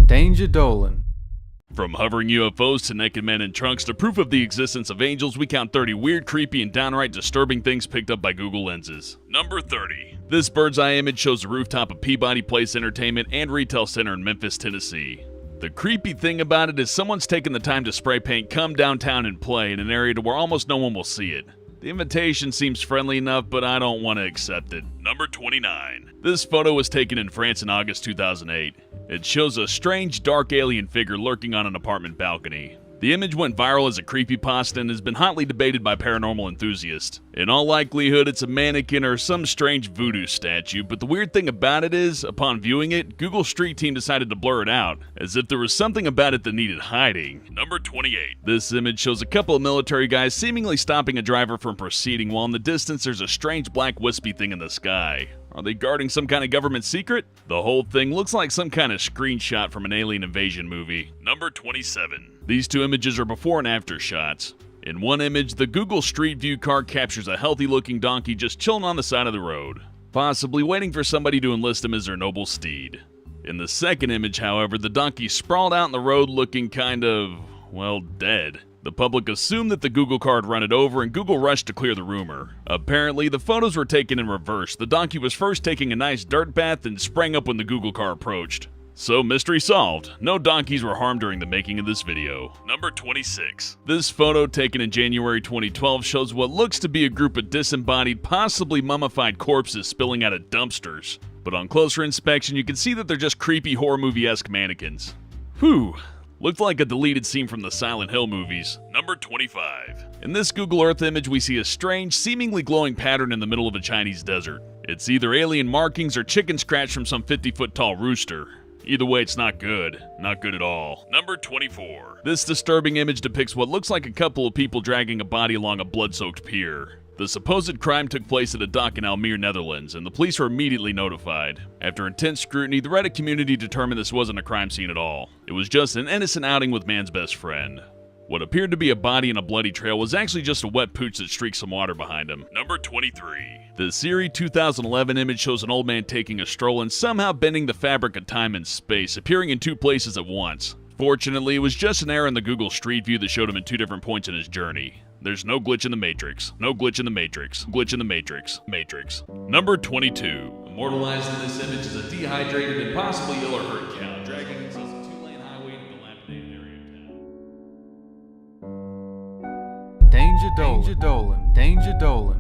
Danger Dolan. From hovering UFOs to naked men in trunks to proof of the existence of angels, we count 30 weird, creepy, and downright disturbing things picked up by Google lenses. Number 30. This bird's eye image shows the rooftop of Peabody Place Entertainment and Retail Center in Memphis, Tennessee. The creepy thing about it is someone's taken the time to spray paint "Come Downtown and Play" in an area to where almost no one will see it. The invitation seems friendly enough, but I don't want to accept it. Number 29. This photo was taken in France in August 2008. It shows a strange, dark alien figure lurking on an apartment balcony. The image went viral as a creepypasta and has been hotly debated by paranormal enthusiasts. In all likelihood, it's a mannequin or some strange voodoo statue, but the weird thing about it is, upon viewing it, Google Street Team decided to blur it out, as if there was something about it that needed hiding. Number 28. This image shows a couple of military guys seemingly stopping a driver from proceeding, while in the distance there's a strange black wispy thing in the sky. Are they guarding some kind of government secret? The whole thing looks like some kind of screenshot from an alien invasion movie. Number 27. These two images are before and after shots. In one image, the Google Street View car captures a healthy-looking donkey just chilling on the side of the road, possibly waiting for somebody to enlist him as their noble steed. In the second image, however, the donkey sprawled out in the road looking kind of, well, dead. The public assumed that the Google car had run it over, and Google rushed to clear the rumor. Apparently, the photos were taken in reverse. The donkey was first taking a nice dirt bath and sprang up when the Google car approached. So, mystery solved. No donkeys were harmed during the making of this video. Number 26. This photo, taken in January 2012, shows what looks to be a group of disembodied, possibly mummified corpses spilling out of dumpsters. But on closer inspection, you can see that they're just creepy horror movie-esque mannequins. Whew. Looked like a deleted scene from the Silent Hill movies. Number 25. In this Google Earth image, we see a strange, seemingly glowing pattern in the middle of a Chinese desert. It's either alien markings or chicken scratch from some 50-foot tall rooster. Either way, it's not good. Not good at all. Number 24. This disturbing image depicts what looks like a couple of people dragging a body along a blood-soaked pier. The supposed crime took place at a dock in Almere, Netherlands, and the police were immediately notified. After intense scrutiny, the Reddit community determined this wasn't a crime scene at all. It was just an innocent outing with man's best friend. What appeared to be a body in a bloody trail was actually just a wet pooch that streaked some water behind him. Number 23. The Siri 2011 image shows an old man taking a stroll and somehow bending the fabric of time and space, appearing in two places at once. Fortunately, it was just an error in the Google Street View that showed him in two different points in his journey. There's no glitch in the Matrix. No glitch in the Matrix. Glitch in the Matrix. Matrix. Number 22. Immortalized in this image is a dehydrated and possibly ill or hurt cow dragging himself a two-lane highway in a dilapidated area of town. Danger Dolan. Danger Dolan.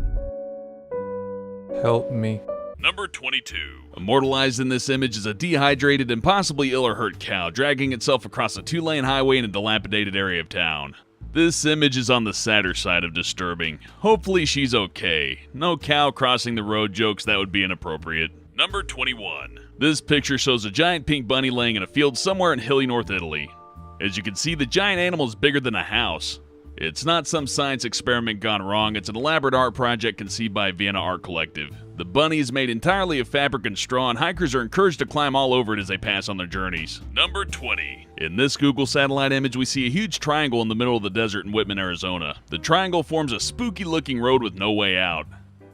Help me. Number 22. Immortalized in this image is a dehydrated and possibly ill or hurt cow dragging itself across a two-lane highway in a dilapidated area of town. This image is on the sadder side of disturbing. Hopefully she's okay. No cow crossing the road jokes, that would be inappropriate. Number 21. This picture shows a giant pink bunny laying in a field somewhere in hilly North Italy. As you can see, the giant animal is bigger than a house. It's not some science experiment gone wrong, it's an elaborate art project conceived by Vienna Art Collective. The bunny is made entirely of fabric and straw, and hikers are encouraged to climb all over it as they pass on their journeys. Number 20. In this Google satellite image, we see a huge triangle in the middle of the desert in Whitman, Arizona. The triangle forms a spooky-looking road with no way out.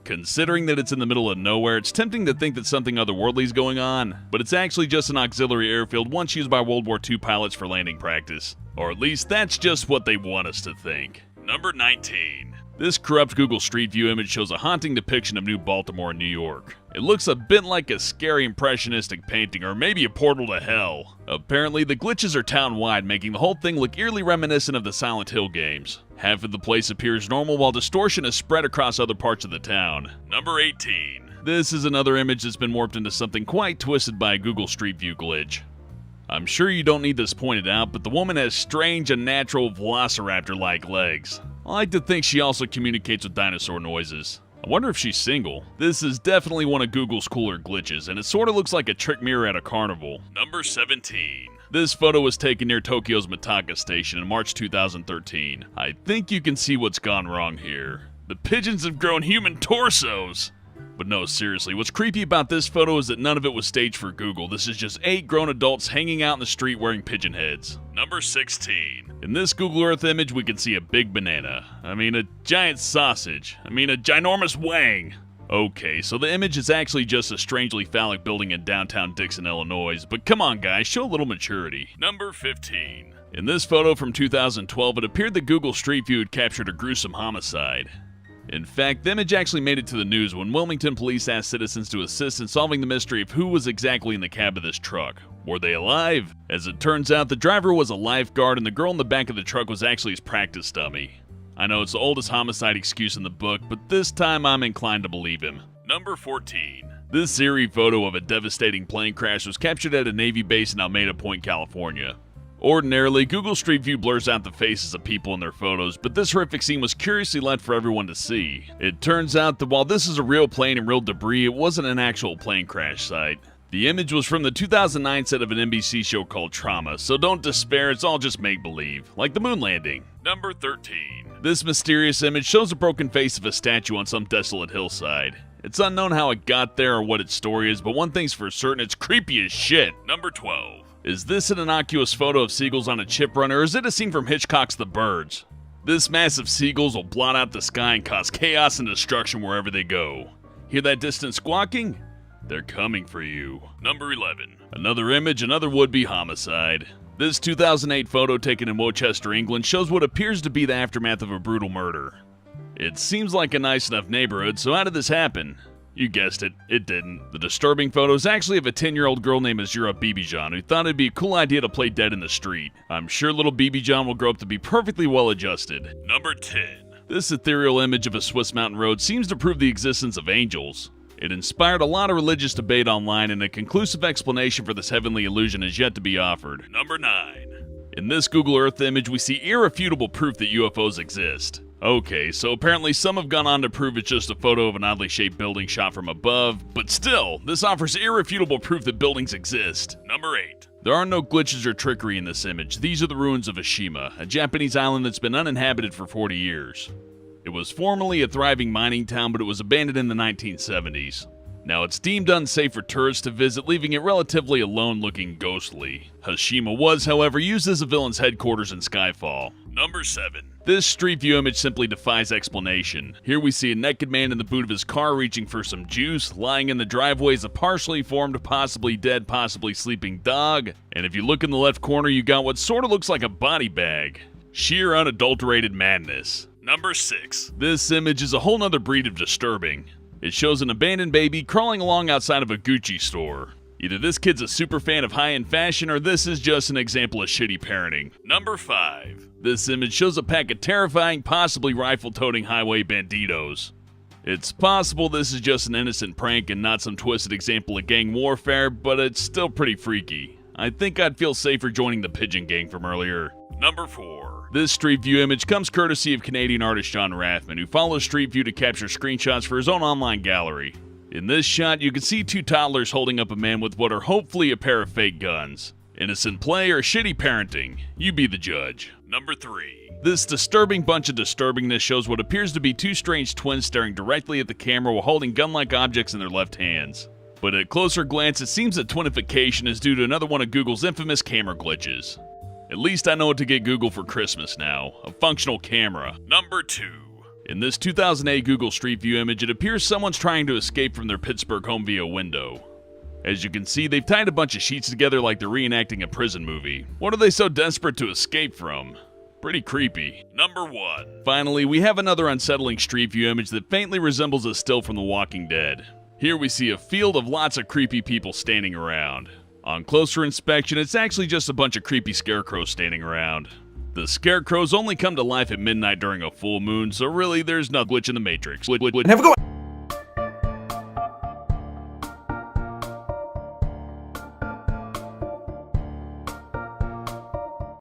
Considering that it's in the middle of nowhere, it's tempting to think that something otherworldly is going on, but it's actually just an auxiliary airfield once used by World War II pilots for landing practice. Or at least that's just what they want us to think. Number 19. This corrupt Google Street View image shows a haunting depiction of New Baltimore in New York. It looks a bit like a scary impressionistic painting, or maybe a portal to hell. Apparently, the glitches are town-wide, making the whole thing look eerily reminiscent of the Silent Hill games. Half of the place appears normal, while distortion is spread across other parts of the town. Number 18. This is another image that's been warped into something quite twisted by a Google Street View glitch. I'm sure you don't need this pointed out, but the woman has strange, unnatural velociraptor-like legs. I like to think she also communicates with dinosaur noises. I wonder if she's single. This is definitely one of Google's cooler glitches, and it sorta looks like a trick mirror at a carnival. Number 17. This photo was taken near Tokyo's Mitaka Station in March 2013. I think you can see what's gone wrong here. The pigeons have grown human torsos! But no, seriously, what's creepy about this photo is that none of it was staged for Google. This is just 8 grown adults hanging out in the street wearing pigeon heads. Number 16. In this Google Earth image, we can see a big banana. I mean, a giant sausage. I mean, a ginormous wang. Okay, so the image is actually just a strangely phallic building in downtown Dixon, Illinois, but come on guys, show a little maturity. Number 15. In this photo from 2012, it appeared that Google Street View had captured a gruesome homicide. In fact, the image actually made it to the news when Wilmington police asked citizens to assist in solving the mystery of who was exactly in the cab of this truck. Were they alive? As it turns out, the driver was a lifeguard and the girl in the back of the truck was actually his practice dummy. I know it's the oldest homicide excuse in the book, but this time I'm inclined to believe him. Number 14. This eerie photo of a devastating plane crash was captured at a Navy base in Alameda Point, California. Ordinarily, Google Street View blurs out the faces of people in their photos, but this horrific scene was curiously left for everyone to see. It turns out that while this is a real plane and real debris, it wasn't an actual plane crash site. The image was from the 2009 set of an NBC show called Trauma, so don't despair, it's all just make-believe, like the moon landing. Number 13. This mysterious image shows the broken face of a statue on some desolate hillside. It's unknown how it got there or what its story is, but one thing's for certain, it's creepy as shit. Number 12. Is this an innocuous photo of seagulls on a chip run, or is it a scene from Hitchcock's The Birds? This mass of seagulls will blot out the sky and cause chaos and destruction wherever they go. Hear that distant squawking? They're coming for you. Number 11. Another image, another would-be homicide. This 2008 photo taken in Wochester, England shows what appears to be the aftermath of a brutal murder. It seems like a nice enough neighborhood, so how did this happen? You guessed it, it didn't. The disturbing photo is actually of a 10-year-old girl named Azura Bibijan who thought it'd be a cool idea to play dead in the street. I'm sure little Bibijan will grow up to be perfectly well adjusted. Number 10. This ethereal image of a Swiss mountain road seems to prove the existence of angels. It inspired a lot of religious debate online, and a conclusive explanation for this heavenly illusion is yet to be offered. Number 9. In this Google Earth image, we see irrefutable proof that UFOs exist. Okay, so apparently some have gone on to prove it's just a photo of an oddly shaped building shot from above, but still, this offers irrefutable proof that buildings exist. Number 8. There are no glitches or trickery in this image. These are the ruins of Oshima, a Japanese island that's been uninhabited for 40 years. It was formerly a thriving mining town, but it was abandoned in the 1970s. Now it's deemed unsafe for tourists to visit, leaving it relatively alone looking ghostly. Oshima was, however, used as a villain's headquarters in Skyfall. Number 7. This Street View image simply defies explanation. Here we see a naked man in the boot of his car reaching for some juice. Lying in the driveway is a partially formed, possibly dead, possibly sleeping dog. And if you look in the left corner, you got what sort of looks like a body bag. Sheer unadulterated madness. Number 6. This image is a whole nother breed of disturbing. It shows an abandoned baby crawling along outside of a Gucci store. Either this kid's a super fan of high-end fashion, or this is just an example of shitty parenting. Number 5. This image shows a pack of terrifying, possibly rifle-toting highway banditos. It's possible this is just an innocent prank and not some twisted example of gang warfare, but it's still pretty freaky. I think I'd feel safer joining the Pigeon Gang from earlier. Number 4. This Street View image comes courtesy of Canadian artist John Rathman, who follows Street View to capture screenshots for his own online gallery. In this shot, you can see two toddlers holding up a man with what are hopefully a pair of fake guns. Innocent play or shitty parenting? You be the judge. Number 3. This disturbing bunch of disturbingness shows what appears to be two strange twins staring directly at the camera while holding gun-like objects in their left hands. But at closer glance, it seems that twinification is due to another one of Google's infamous camera glitches. At least I know what to get Google for Christmas now, a functional camera. Number 2. In this 2008 Google Street View image, it appears someone's trying to escape from their Pittsburgh home via window. As you can see, they've tied a bunch of sheets together like they're reenacting a prison movie. What are they so desperate to escape from? Pretty creepy. Number 1. Finally, we have another unsettling Street View image that faintly resembles a still from The Walking Dead. Here we see a field of lots of creepy people standing around. On closer inspection, it's actually just a bunch of creepy scarecrows standing around. The scarecrows only come to life at midnight during a full moon, so really there's no glitch in the Matrix. Never go.